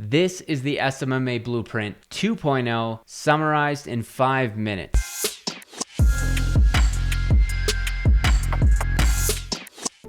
This is the SMMA Blueprint 2.0 summarized in 5 minutes.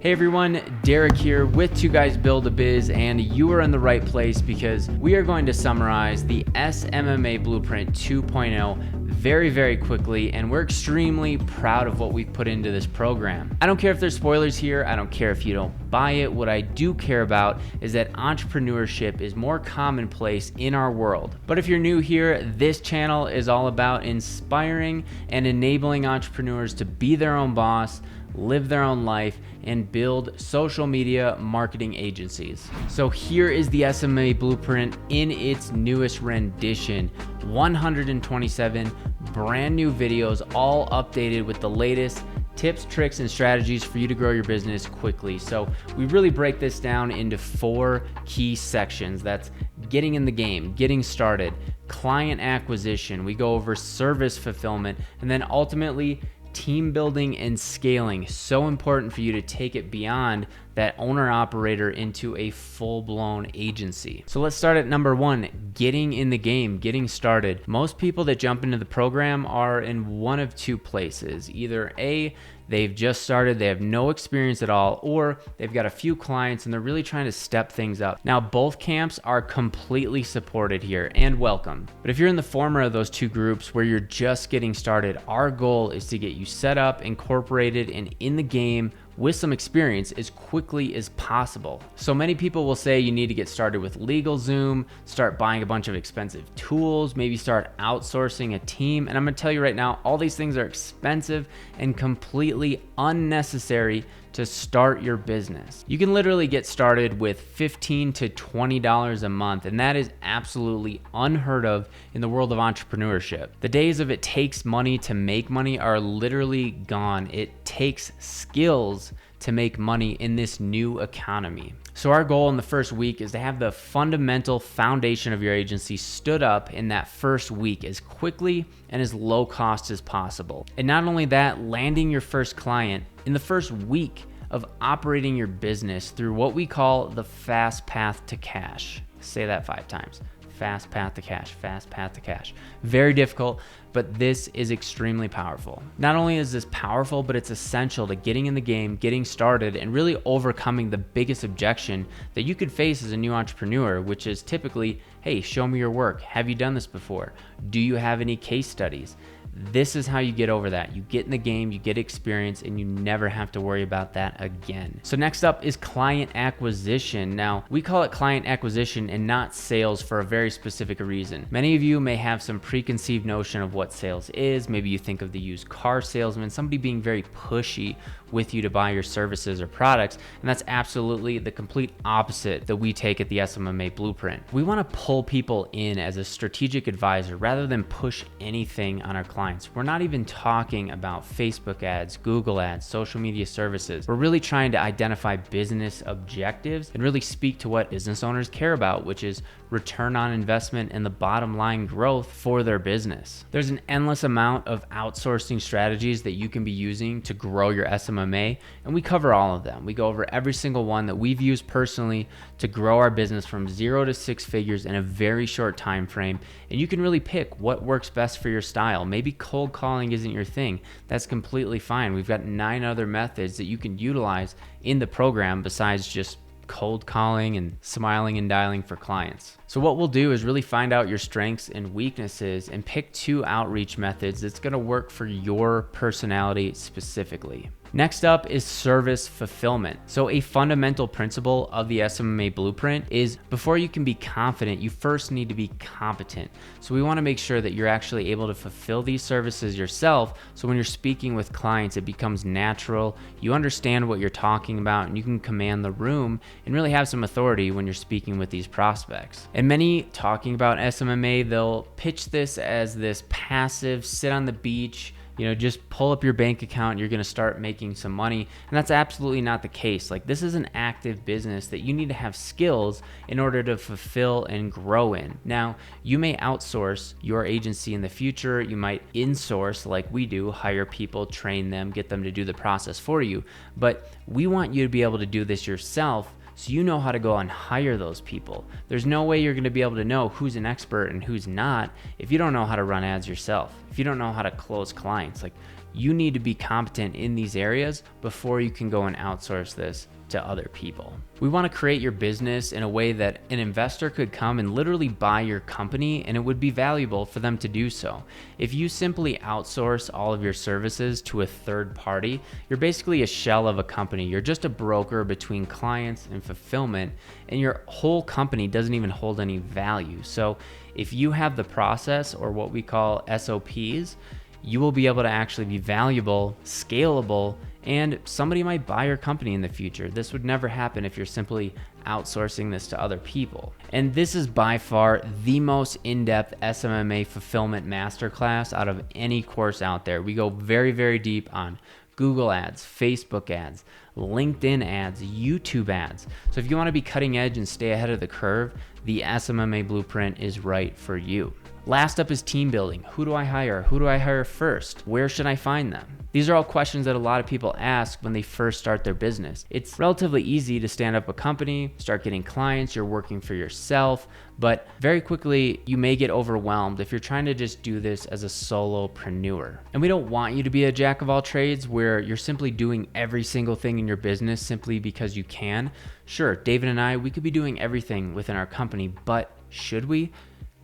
Hey everyone, Derek here with Two Guys Build a Biz, and you are in the right place because we are going to summarize the SMMA Blueprint 2.0 very quickly, and we're extremely proud of what we've put into this program. I don't care if there's spoilers here, I don't care if you don't buy it. What I do care about is that entrepreneurship is more commonplace in our world. But if you're new here, this channel is all about inspiring and enabling entrepreneurs to be their own boss, live their own life, and build social media marketing agencies. So here is the SMMA Blueprint in its newest rendition. 127 brand new videos, all updated with the latest tips, tricks, and strategies for you to grow your business quickly. So we really break this down into 4 key sections. That's getting in the game, getting started, client acquisition, we go over service fulfillment, and then ultimately team building and scaling. So important for you to take it beyond that owner operator into a full-blown agency. So let's start at number 1, getting in the game, getting started. Most people that jump into the program are in one of 2 places. Either A, they've just started, they have no experience at all, or they've got a few clients and they're really trying to step things up. Now, both camps are completely supported here and welcome. But if you're in the former of those 2 groups where you're just getting started, our goal is to get you set up, incorporated, and in the game with some experience as quickly as possible. So many people will say you need to get started with LegalZoom, start buying a bunch of expensive tools, maybe start outsourcing a team. And I'm gonna tell you right now, all these things are expensive and completely unnecessary to start your business. You can literally get started with $15 to $20 a month, and that is absolutely unheard of in the world of entrepreneurship. The days of it takes money to make money are literally gone. It takes skills to make money in this new economy. So our goal in the first week is to have the fundamental foundation of your agency stood up in that first week as quickly and as low cost as possible. And not only that, landing your first client in the first week of operating your business through what we call the fast path to cash. Say that 5 times. Fast path to cash, fast path to cash. Very difficult, but this is extremely powerful. Not only is this powerful, but it's essential to getting in the game, getting started, and really overcoming the biggest objection that you could face as a new entrepreneur, which is typically, hey, show me your work. Have you done this before? Do you have any case studies? This is how you get over that. You get in the game, you get experience, and you never have to worry about that again. So next up is client acquisition. Now, we call it client acquisition and not sales for a very specific reason. Many of you may have some preconceived notion of what sales is. Maybe you think of the used car salesman, somebody being very pushy with you to buy your services or products, and that's absolutely the complete opposite that we take at the SMMA Blueprint. We want to pull people in as a strategic advisor rather than push anything on our clients. We're not even talking about Facebook ads, Google ads, social media services. We're really trying to identify business objectives and really speak to what business owners care about, which is return on investment and the bottom line growth for their business. There's an endless amount of outsourcing strategies that you can be using to grow your SMMA, and we cover all of them. We go over every single one that we've used personally to grow our business from 0 to 6 figures in a very short time frame, and you can really pick what works best for your style. Maybe cold calling isn't your thing. That's completely fine. We've got 9 other methods that you can utilize in the program besides just cold calling and smiling and dialing for clients. So what we'll do is really find out your strengths and weaknesses and pick 2 outreach methods that's going to work for your personality specifically. Next up is service fulfillment. So a fundamental principle of the SMMA Blueprint is before you can be confident, you first need to be competent. So we want to make sure that you're actually able to fulfill these services yourself. So when you're speaking with clients, it becomes natural. You understand what you're talking about and you can command the room and really have some authority when you're speaking with these prospects. And many talking about SMMA, they'll pitch this as this passive, sit on the beach, just pull up your bank account, you're going to start making some money. And that's absolutely not the case. Like, this is an active business that you need to have skills in order to fulfill and grow in. Now, you may outsource your agency in the future. You might insource like we do, hire people, train them, get them to do the process for you. But we want you to be able to do this yourself so you know how to go and hire those people. There's no way you're going to be able to know who's an expert and who's not if you don't know how to run ads yourself, if you don't know how to close clients. Like, you need to be competent in these areas before you can go and outsource this to other people. We want to create your business in a way that an investor could come and literally buy your company, and it would be valuable for them to do so. If you simply outsource all of your services to a third party, you're basically a shell of a company. You're just a broker between clients and fulfillment, and your whole company doesn't even hold any value. So if you have the process, or what we call SOPs, you will be able to actually be valuable, scalable, and somebody might buy your company in the future. This would never happen if you're simply outsourcing this to other people. And this is by far the most in-depth SMMA fulfillment masterclass out of any course out there. We go very, very deep on Google ads, Facebook ads, LinkedIn ads, YouTube ads. So if you want to be cutting edge and stay ahead of the curve, the SMMA Blueprint is right for you. Last up is team building. Who do I hire? Who do I hire first? Where should I find them? These are all questions that a lot of people ask when they first start their business. It's relatively easy to stand up a company, start getting clients, you're working for yourself, but very quickly you may get overwhelmed if you're trying to just do this as a solopreneur. And we don't want you to be a jack of all trades where you're simply doing every single thing in your business simply because you can. Sure, David and I, we could be doing everything within our company, but should we?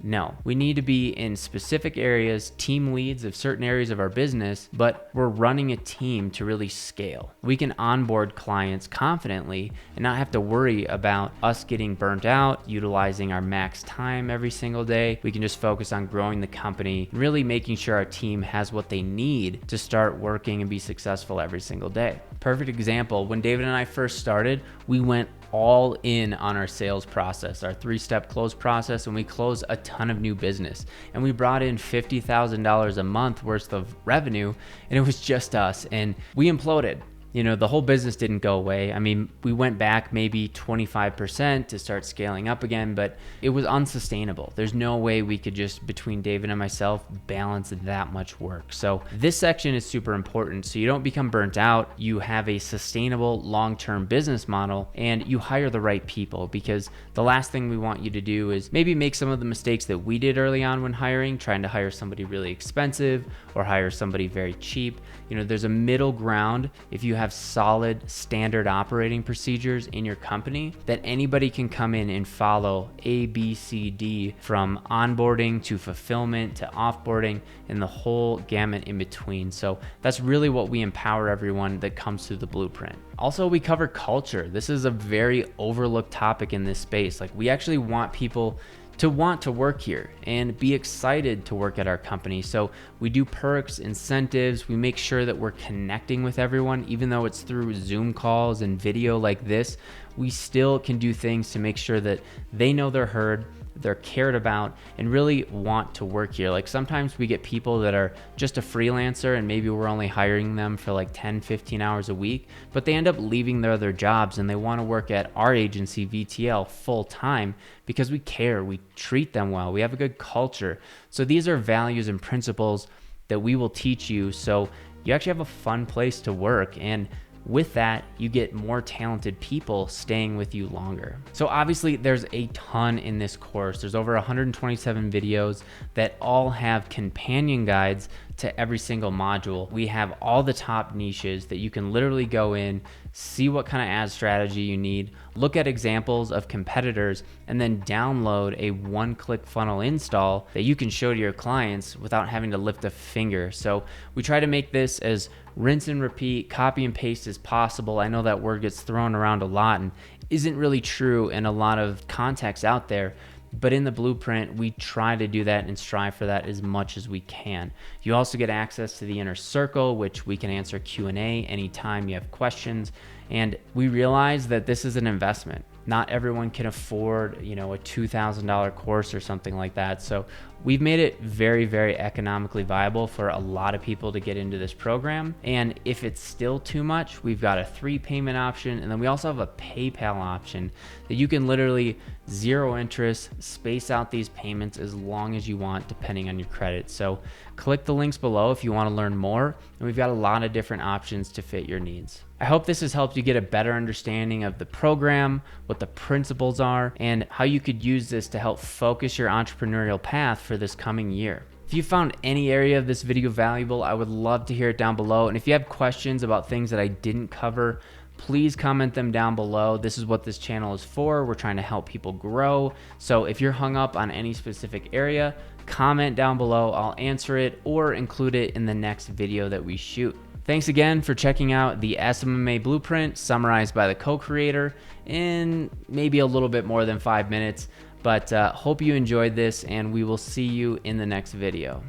No, we need to be in specific areas, team leads of certain areas of our business, but we're running a team to really scale. We can onboard clients confidently and not have to worry about us getting burnt out, utilizing our max time every single day. We can just focus on growing the company, really making sure our team has what they need to start working and be successful every single day. Perfect example, when David and I first started, we went all in on our sales process, our 3-step close process, and we closed a ton of new business. And we brought in $50,000 a month worth of revenue, and it was just us, and we imploded. You know, the whole business didn't go away. I mean, we went back maybe 25% to start scaling up again, but it was unsustainable. There's no way we could just, between David and myself, balance that much work. So this section is super important. So you don't become burnt out, you have a sustainable long-term business model, and you hire the right people, because the last thing we want you to do is maybe make some of the mistakes that we did early on when hiring, trying to hire somebody really expensive or hire somebody very cheap. You know, there's a middle ground. If you have solid standard operating procedures in your company that anybody can come in and follow A, B, C, D, from onboarding to fulfillment to offboarding and the whole gamut in between. So that's really what we empower everyone that comes through the blueprint. Also, we cover culture. This is a very overlooked topic in this space. Like, we actually want people to want to work here and be excited to work at our company. So we do perks, incentives, we make sure that we're connecting with everyone, even though it's through Zoom calls and video like this, we still can do things to make sure that they know they're heard, they're cared about, and really want to work here. Like, sometimes we get people that are just a freelancer and maybe we're only hiring them for like 10, 15 hours a week, but they end up leaving their other jobs and they want to work at our agency, VTL, full time because we care, we treat them well, we have a good culture. So these are values and principles that we will teach you so you actually have a fun place to work, and with that, you get more talented people staying with you longer. So obviously there's a ton in this course. There's over 127 videos that all have companion guides to every single module. We have all the top niches that you can literally go in, see what kind of ad strategy you need, look at examples of competitors, and then download a one-click funnel install that you can show to your clients without having to lift a finger. So we try to make this as rinse and repeat, copy and paste as possible. I know that word gets thrown around a lot and isn't really true in a lot of contexts out there, but in the blueprint, we try to do that and strive for that as much as we can. You also get access to the inner circle, which we can answer Q&A anytime you have questions. And we realize that this is an investment. Not everyone can afford, you know, a $2,000 course or something like that. So we've made it very, very economically viable for a lot of people to get into this program. And if it's still too much, we've got a 3-payment option. And then we also have a PayPal option that you can literally zero interest, space out these payments as long as you want, depending on your credit. So click the links below if you want to learn more. And we've got a lot of different options to fit your needs. I hope this has helped you get a better understanding of the program, what the principles are, and how you could use this to help focus your entrepreneurial path for this coming year. If you found any area of this video valuable, I would love to hear it down below. And if you have questions about things that I didn't cover, please comment them down below. This is what this channel is for. We're trying to help people grow. So if you're hung up on any specific area, comment down below. I'll answer it or include it in the next video that we shoot. Thanks again for checking out the SMMA Blueprint summarized by the co-creator in maybe a little bit more than 5 minutes. But hope you enjoyed this, and we will see you in the next video.